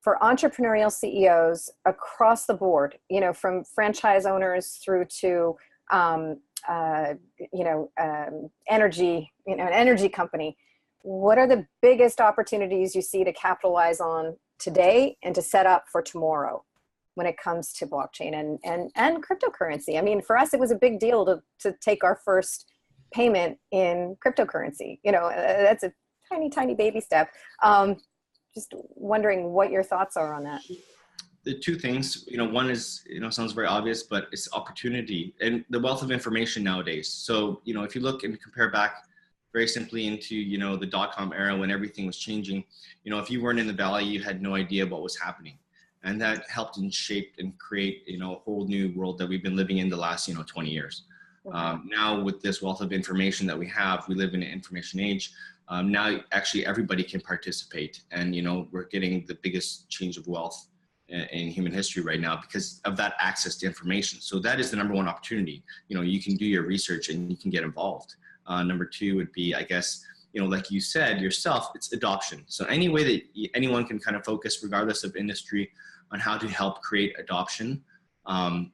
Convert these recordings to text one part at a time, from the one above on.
for entrepreneurial CEOs across the board, from franchise owners through to, energy, an energy company. What are the biggest opportunities you see to capitalize on today and to set up for tomorrow when it comes to blockchain and cryptocurrency? I mean, for us, it was a big deal to take our first payment in cryptocurrency. That's a tiny, tiny baby step. Just wondering what your thoughts are on that. The two things, one is, sounds very obvious, but it's opportunity and the wealth of information nowadays. So, if you look and compare back very simply into, the .com era when everything was changing, if you weren't in the Valley, you had no idea what was happening. And that helped and shaped and create, a whole new world that we've been living in the last, 20 years. Now with this wealth of information that we have, we live in an information age. Now actually everybody can participate, and, we're getting the biggest change of wealth in human history right now because of that access to information. So that is the number one opportunity. You can do your research and you can get involved. Number two would be, I guess, like you said yourself, it's adoption. So any way that anyone can kind of focus, regardless of industry, on how to help create adoption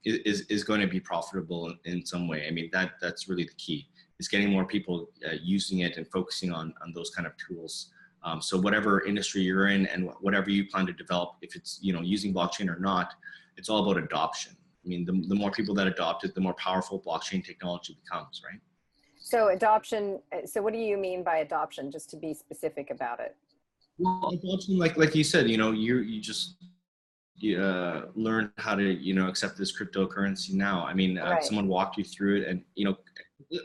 is going to be profitable in some way. I mean, that's really the key, is getting more people using it and focusing on those kind of tools. So whatever industry you're in and whatever you plan to develop, if it's, using blockchain or not, it's all about adoption. I mean, the more people that adopt it, the more powerful blockchain technology becomes, right? So adoption, so what do you mean by adoption, just to be specific about it? Well, adoption, like you said, you just learn how to, accept this cryptocurrency now. I mean, Right. Someone walked you through it, and,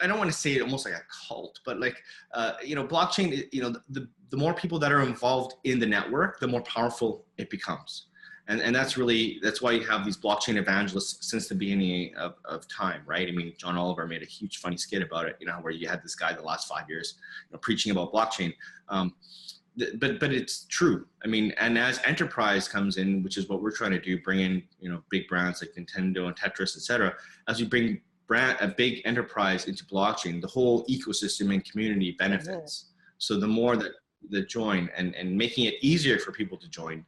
I don't want to say it almost like a cult, but like, blockchain, the more people that are involved in the network, the more powerful it becomes. And that's why you have these blockchain evangelists since the beginning of time, right? I mean, John Oliver made a huge funny skit about it, where you had this guy the last 5 years, preaching about blockchain. But it's true. I mean, and as enterprise comes in, which is what we're trying to do, bring in, big brands like Nintendo and Tetris, et cetera, as we bring a big enterprise into blockchain, the whole ecosystem and community benefits. So the more that join and making it easier for people to join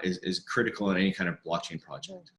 is critical in any kind of blockchain project.